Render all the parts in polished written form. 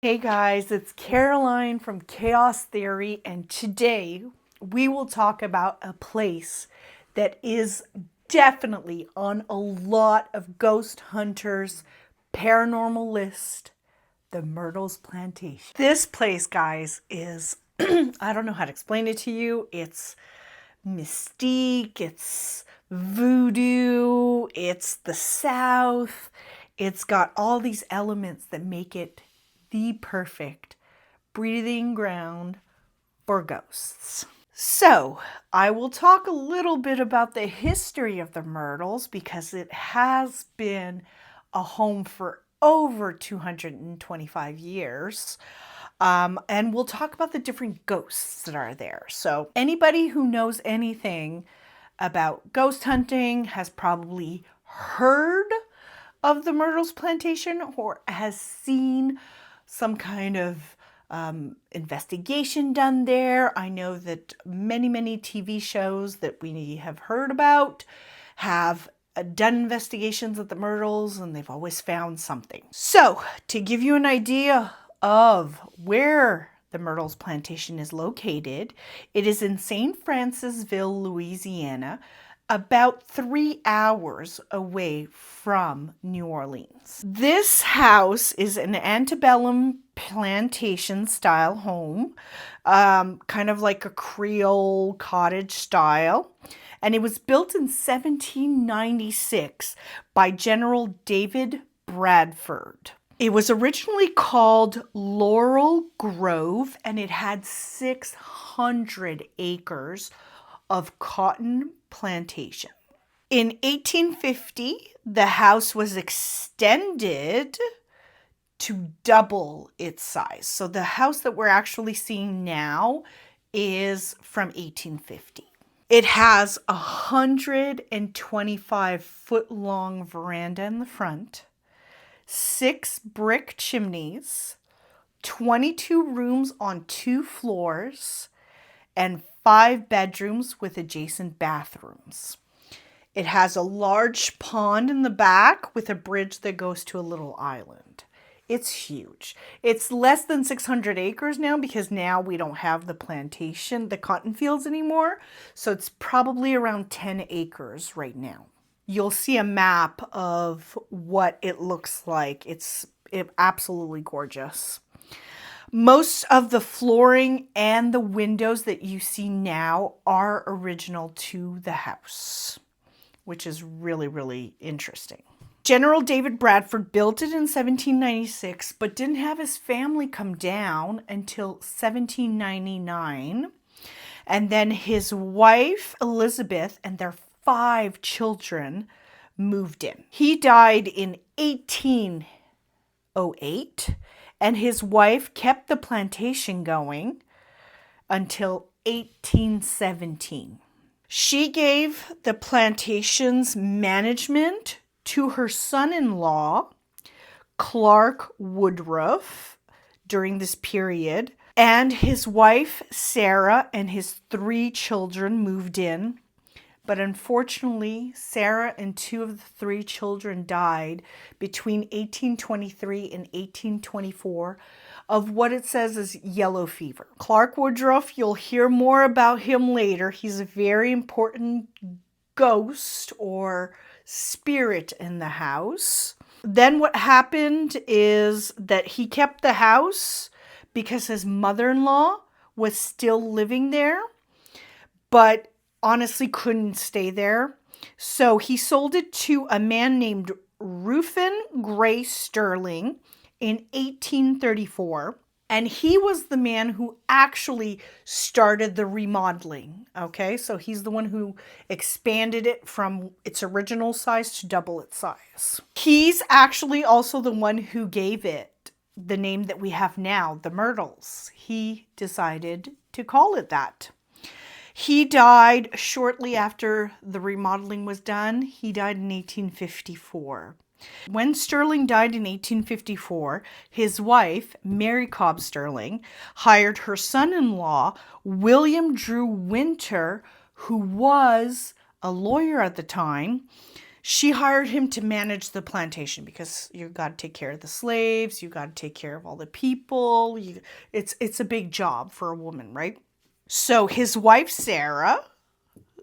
Hey guys, it's Caroline from Chaos Theory, and today we will talk about a place that is definitely on a lot of ghost hunters' paranormal list, the Myrtles Plantation. This place, guys, is I don't know how to explain it to you. It's mystique, it's voodoo, it's the South. It's got all these elements that make it the perfect breeding ground for ghosts. So, I will talk a little bit about the history of the Myrtles because it has been a home for over 225 years. And we'll talk about the different ghosts that are there. So, anybody who knows anything about ghost hunting has probably heard of the Myrtles Plantation or has seen some kind of investigation done there. I know that many TV shows that we have heard about have done investigations at the Myrtles, and they've always found something. So, to give you an idea of where the Myrtles Plantation is located, it is in St. Francisville, Louisiana, about 3 hours away from New Orleans. This house is an antebellum plantation style home, kind of like a Creole cottage style. And it was built in 1796 by General David Bradford. It was originally called Laurel Grove, and it had 600 acres of cotton plantation. In 1850, the house was extended to double its size. So the house that we're actually seeing now is from 1850. It has a 125-foot long veranda in the front, 6 brick chimneys, 22 rooms on 2 floors, and 5 bedrooms with adjacent bathrooms. It has a large pond in the back with a bridge that goes to a little island. It's huge. It's less than 600 acres now because now we don't have the plantation, the cotton fields anymore. So it's probably around 10 acres right now. You'll see a map of what it looks like. It's absolutely gorgeous. Most of the flooring and the windows that you see now are original to the house, which is really interesting. General David Bradford built it in 1796, but didn't have his family come down until 1799. And then his wife, Elizabeth, and their 5 children moved in. He died in 1808. And his wife kept the plantation going until 1817. She gave the plantation's management to her son-in-law, Clark Woodruff, during this period. And his wife, Sarah, and his 3 children moved in. But unfortunately, Sarah and 2 of the 3 children died between 1823 and 1824 of what it says is yellow fever. Clark Woodruff, you'll hear more about him later. He's a very important ghost or spirit in the house. Then what happened is that he kept the house because his mother-in-law was still living there, but honestly couldn't stay there. So he sold it to a man named Reuben Gray Sterling in 1834. And he was the man who actually started the remodeling. Okay, so he's the one who expanded it from its original size to double its size. He's actually also the one who gave it the name that we have now, the Myrtles. He decided to call it that. He died shortly after the remodeling was done. He died in 1854. When Sterling died in 1854, his wife, Mary Cobb Sterling, hired her son-in-law, William Drew Winter, who was a lawyer at the time, She hired him to manage the plantation because you got to take care of the slaves, you got to take care of all the people. It's a big job for a woman, right? So his wife, Sarah,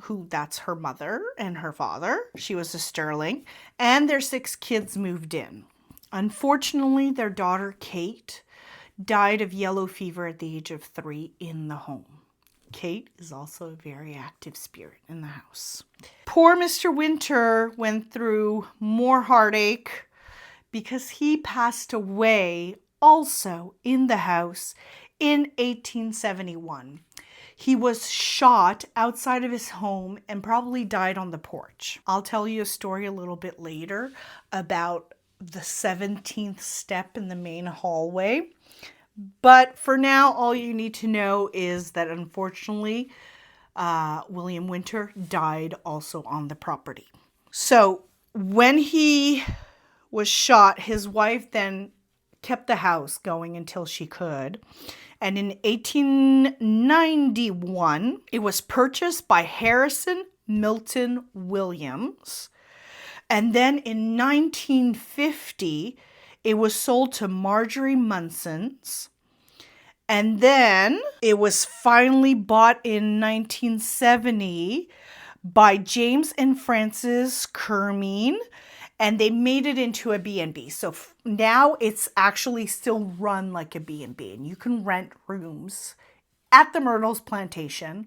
who that's her mother and her father, she was a Sterling, and their 6 kids moved in. Unfortunately, their daughter, Kate, died of yellow fever at the age of 3 in the home. Kate is also a very active spirit in the house. Poor Mr. Winter went through more heartache because he passed away also in the house in 1871. He was shot outside of his home and probably died on the porch. I'll tell you a story a little bit later about the 17th step in the main hallway. But for now, all you need to know is that unfortunately, William Winter died also on the property. So when he was shot, his wife then kept the house going until she could. And in 1891, it was purchased by Harrison Milton Williams. And then in 1950, it was sold to Marjorie Munson's. And then it was finally bought in 1970 by James and Frances Kermeen, and they made it into a B&B. So now it's actually still run like a B&B, and you can rent rooms at the Myrtles Plantation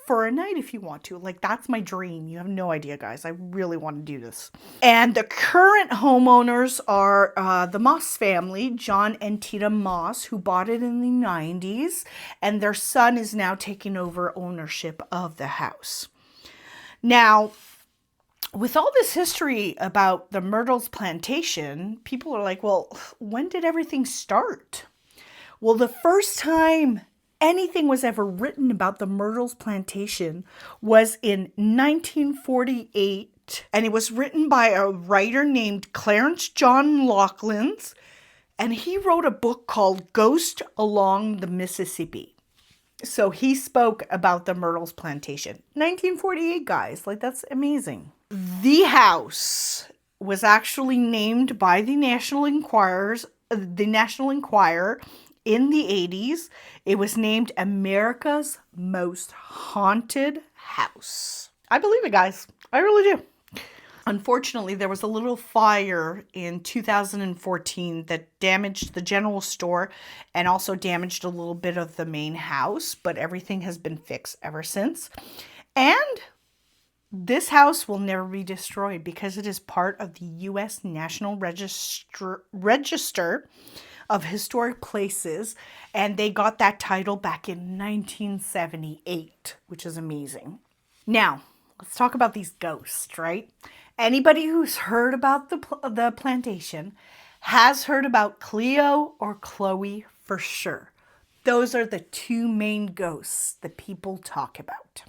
for a night if you want to. Like, that's my dream. You have no idea, guys. I really want to do this. And the current homeowners are the Moss family, John and Tita Moss, who bought it in the 90s. And their son is now taking over ownership of the house. Now, with all this history about the Myrtles Plantation, people are like, well, when did everything start? Well, the first time anything was ever written about the Myrtles Plantation was in 1948, and it was written by a writer named Clarence John Lauchlins, and he wrote a book called Ghost Along the Mississippi. So he spoke about the Myrtles Plantation. 1948, guys, like, that's amazing. The house was actually named by the National Enquirer in the 80s. It was named America's Most Haunted House. I believe it, guys. I really do. Unfortunately, there was a little fire in 2014 that damaged the general store and also damaged a little bit of the main house, but everything has been fixed ever since. And this house will never be destroyed because it is part of the U.S. National Register of Historic Places, and they got that title back in 1978, which is amazing. Now, let's talk about these ghosts, right? Anybody who's heard about the plantation has heard about Cleo or Chloe for sure. Those are the 2 main ghosts that people talk about.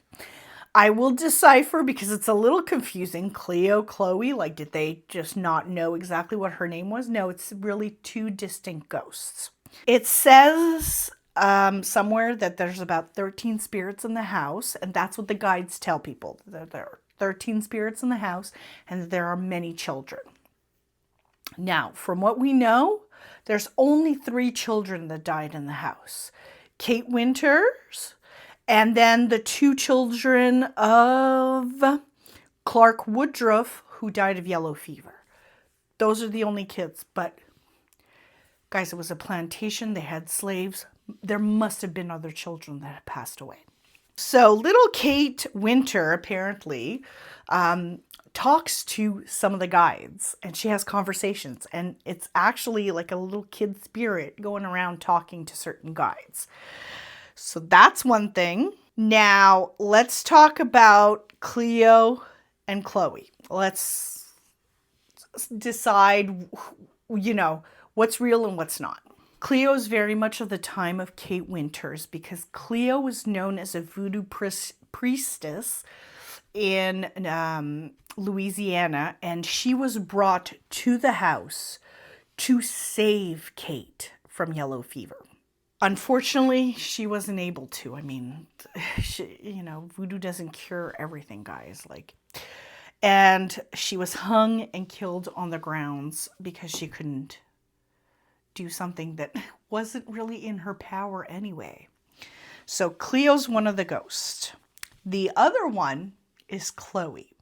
I will decipher because it's a little confusing. Cleo, Chloe, like, did they just not know exactly what her name was? No, it's really 2 distinct ghosts. It says somewhere that there's about 13 spirits in the house, and that's what the guides tell people. There are 13 spirits in the house, and that there are many children. Now, from what we know, there's only 3 children that died in the house. Kate Winters, and then the 2 children of Clark Woodruff, who died of yellow fever. Those are the only kids. But, guys, it was a plantation. They had slaves. There must have been other children that had passed away. So little Kate Winter, apparently, talks to some of the guides. And she has conversations. And it's actually like a little kid spirit going around talking to certain guides. So that's one thing. Now, let's talk about Cleo and Chloe. Let's decide, what's real and what's not. Cleo is very much of the time of Kate Winters because Cleo was known as a voodoo priestess in Louisiana, and she was brought to the house to save Kate from yellow fever. Unfortunately, she wasn't able to. I mean, voodoo doesn't cure everything, guys. And she was hung and killed on the grounds because she couldn't do something that wasn't really in her power anyway. So Cleo's one of the ghosts. The other one is Chloe.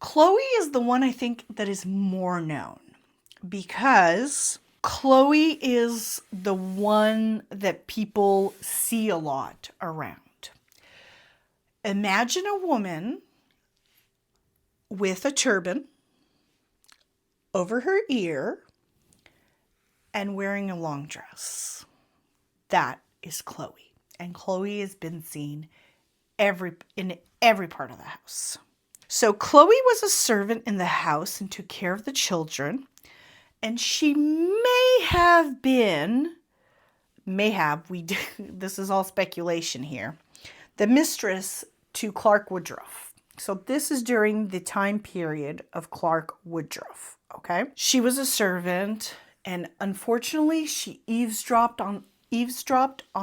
Chloe is the one I think that is more known because Chloe is the one that people see a lot around. Imagine a woman with a turban over her ear and wearing a long dress. That is Chloe. And Chloe has been seen in every part of the house. So Chloe was a servant in the house and took care of the children. And she this is all speculation here, the mistress to Clark Woodruff. So this is during the time period of Clark Woodruff, okay? She was a servant, and unfortunately, she eavesdropped on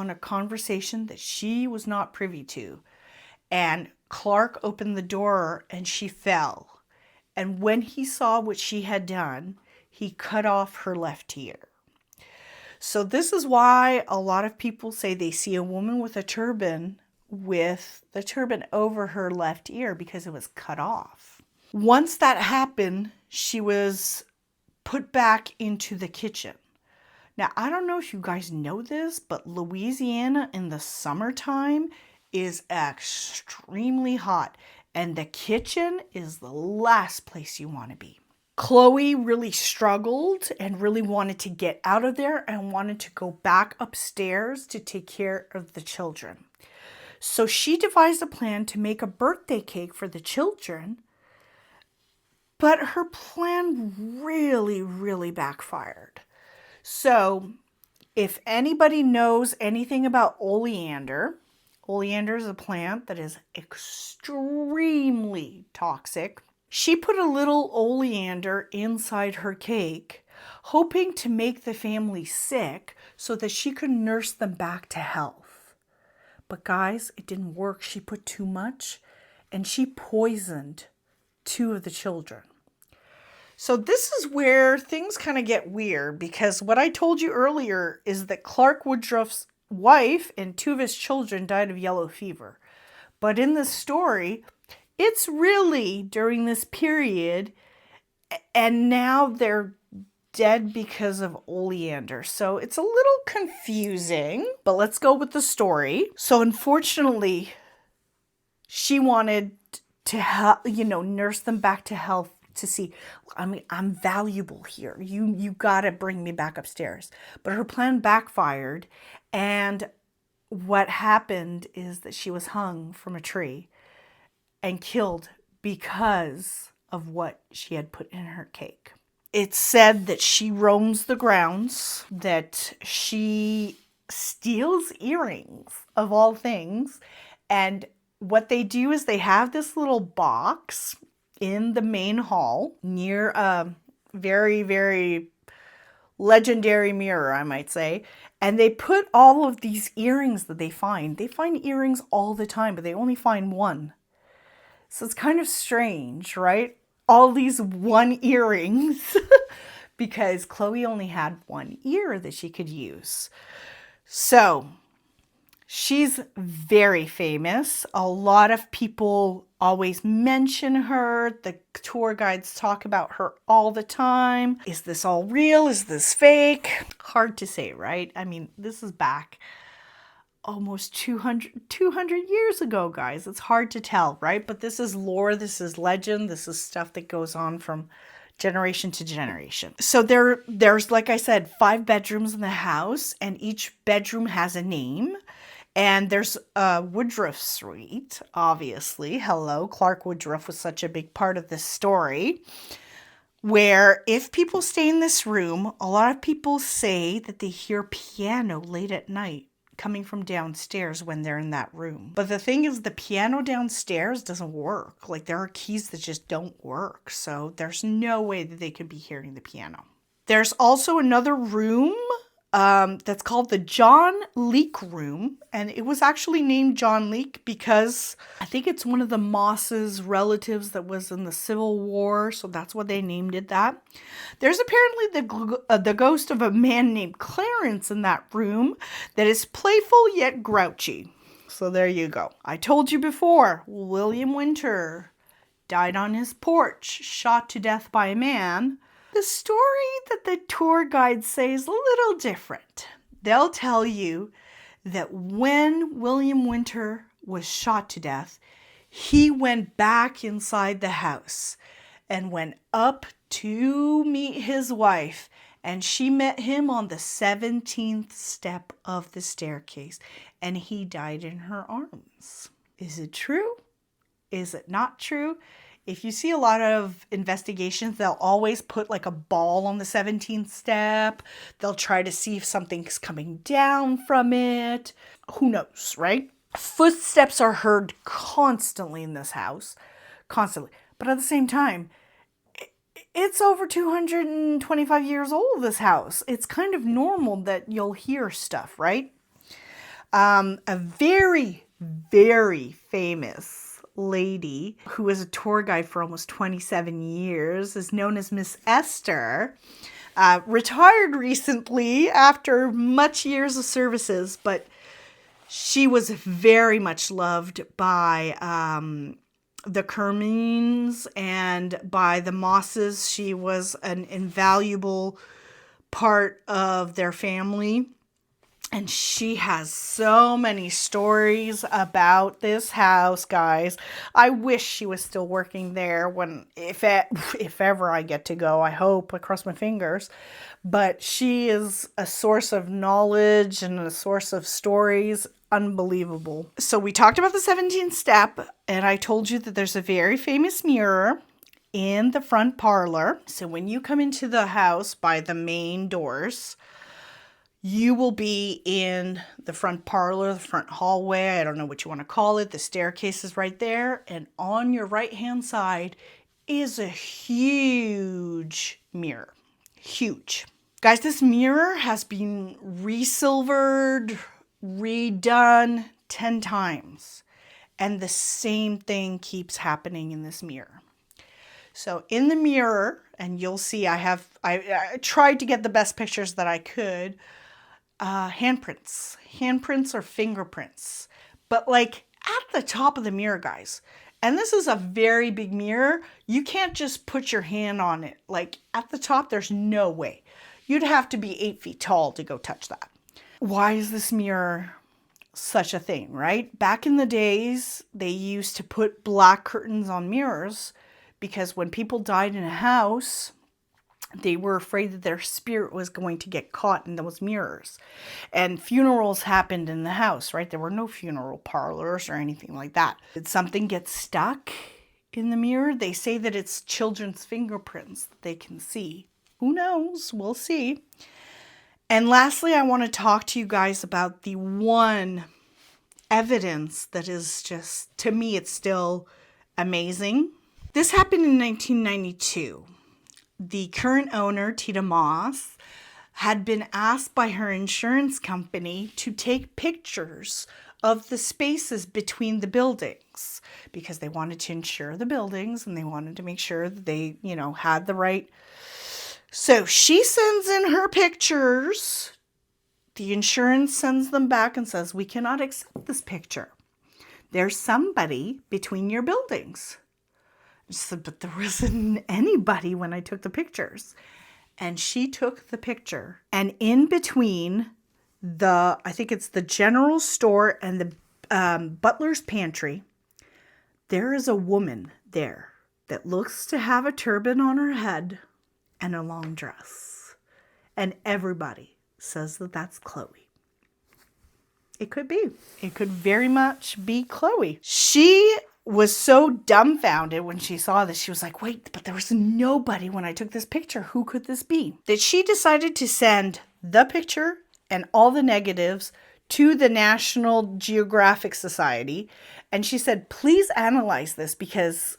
a conversation that she was not privy to. And Clark opened the door and she fell. And when he saw what she had done, he cut off her left ear. So this is why a lot of people say they see a woman with a turban with the turban over her left ear because it was cut off. Once that happened, she was put back into the kitchen. Now, I don't know if you guys know this, but Louisiana in the summertime is extremely hot, and the kitchen is the last place you want to be. Chloe really struggled and really wanted to get out of there and wanted to go back upstairs to take care of the children. So she devised a plan to make a birthday cake for the children, but her plan really, really backfired. So if anybody knows anything about oleander is a plant that is extremely toxic. She put a little oleander inside her cake, hoping to make the family sick so that she could nurse them back to health. But guys, it didn't work. She put too much and she poisoned 2 of the children. So this is where things kind of get weird, because what I told you earlier is that Clark Woodruff's wife and 2 of his children died of yellow fever. But in this story, it's really during this period, and now they're dead because of oleander. So it's a little confusing, but let's go with the story. So unfortunately, she wanted to help, nurse them back to health, to see, I'm valuable here. You got to bring me back upstairs. But her plan backfired, and what happened is that she was hung from a tree and killed because of what she had put in her cake. It's said that she roams the grounds, that she steals earrings of all things. And what they do is they have this little box in the main hall near a very, very legendary mirror, I might say. And they put all of these earrings that they find. They find earrings all the time, but they only find one. So it's kind of strange, right? All these one earrings because Chloe only had one ear that she could use. So she's very famous. A lot of people always mention her. The tour guides talk about her all the time. Is this all real? Is this fake? Hard to say, right? I mean, this is back almost 200 years ago, guys. It's hard to tell, right? But this is lore, this is legend, this is stuff that goes on from generation to generation. So there's, like I said, 5 bedrooms in the house, and each bedroom has a name. And there's a Woodruff suite, obviously. Hello, Clark Woodruff was such a big part of this story, where if people stay in this room, a lot of people say that they hear piano late at night coming from downstairs when they're in that room. But the thing is, the piano downstairs doesn't work. Like, there are keys that just don't work. So there's no way that they could be hearing the piano. There's also another room that's called the John Leake Room. And it was actually named John Leake because I think it's one of the Moss's relatives that was in the Civil War. So that's why they named it that. There's apparently the ghost of a man named Clarence in that room that is playful yet grouchy. So there you go. I told you before, William Winter died on his porch, shot to death by a man. The story that the tour guides say is a little different. They'll tell you that when William Winter was shot to death, he went back inside the house and went up to meet his wife, and she met him on the 17th step of the staircase, and he died in her arms. Is it true? Is it not true? If you see a lot of investigations, they'll always put like a ball on the 17th step. They'll try to see if something's coming down from it. Who knows, right? Footsteps are heard constantly in this house. Constantly. But at the same time, it's over 225 years old, this house. It's kind of normal that you'll hear stuff, right? A very, very famous lady who was a tour guide for almost 27 years is known as Miss Esther. Retired recently after much years of services, but she was very much loved by the Kermines and by the Mosses. She was an invaluable part of their family. And she has so many stories about this house, guys. I wish she was still working there if ever I get to go. I hope, I cross my fingers. But she is a source of knowledge and a source of stories. Unbelievable. So we talked about the 17th step, and I told you that there's a very famous mirror in the front parlor. So when you come into the house by the main doors, you will be in the front parlor, the front hallway. I don't know what you want to call it. The staircase is right there. And on your right-hand side is a huge mirror. Huge. Guys, this mirror has been resilvered, redone 10 times. And the same thing keeps happening in this mirror. So in the mirror, and you'll see I tried to get the best pictures that I could. Handprints or fingerprints, but like at the top of the mirror, guys. And this is a very big mirror. You can't just put your hand on it. Like at the top, there's no way. You'd have to be 8 feet tall to go touch that. Why is this mirror such a thing, right? Back in the days, they used to put black curtains on mirrors because when people died in a house, they were afraid that their spirit was going to get caught in those mirrors. And funerals happened in the house, right? There were no funeral parlors or anything like that. Did something get stuck in the mirror? They say that it's children's fingerprints that they can see. Who knows? We'll see. And lastly, I want to talk to you guys about the one evidence that is just, to me, it's still amazing. This happened in 1992. The current owner, Tita Moss, had been asked by her insurance company to take pictures of the spaces between the buildings because they wanted to insure the buildings and they wanted to make sure that they, had the right. So she sends in her pictures. The insurance sends them back and says, we cannot accept this picture. There's somebody between your buildings. She said, but there wasn't anybody when I took the pictures. And she took the picture. And in between I think it's the general store and the butler's pantry, there is a woman there that looks to have a turban on her head and a long dress. And everybody says that that's Chloe. It could be. It could very much be Chloe. She was so dumbfounded when she saw this. She was like, wait, but there was nobody when I took this picture. Who could this be? That she decided to send the picture and all the negatives to the National Geographic Society. And she said, please analyze this because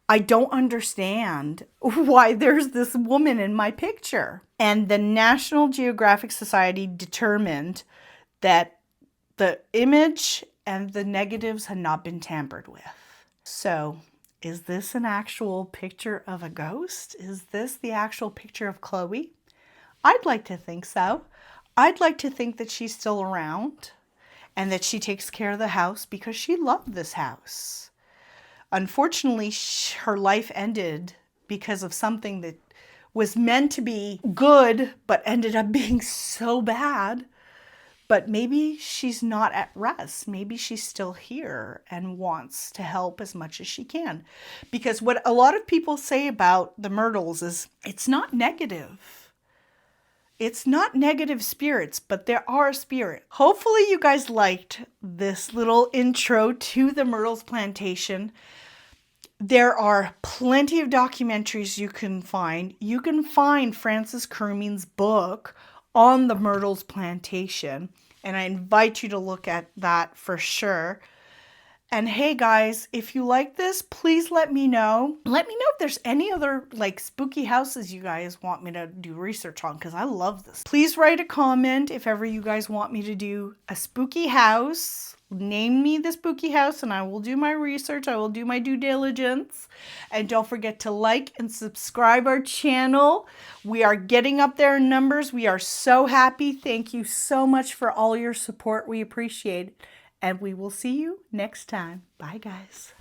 I don't understand why there's this woman in my picture. And the National Geographic Society determined that the image and the negatives had not been tampered with. So, is this an actual picture of a ghost? Is this the actual picture of Chloe? I'd like to think so. I'd like to think that she's still around and that she takes care of the house because she loved this house. Unfortunately, her life ended because of something that was meant to be good but ended up being so bad. But maybe she's not at rest. Maybe she's still here and wants to help as much as she can. Because what a lot of people say about the Myrtles is it's not negative. It's not negative spirits, but there are spirits. Hopefully you guys liked this little intro to the Myrtles Plantation. There are plenty of documentaries you can find. You can find Francis Cruming's book on the Myrtles Plantation, and I invite you to look at that for sure. And hey guys, if you like this, please let me know. Let me know if there's any other like spooky houses you guys want me to do research on, because I love this. Please write a comment if ever you guys want me to do a spooky house. Name me the spooky house and I will do my research. I will do my due diligence. And don't forget to like and subscribe our channel. We are getting up there in numbers. We are so happy. Thank you so much for all your support. We appreciate it. And we will see you next time. Bye, guys.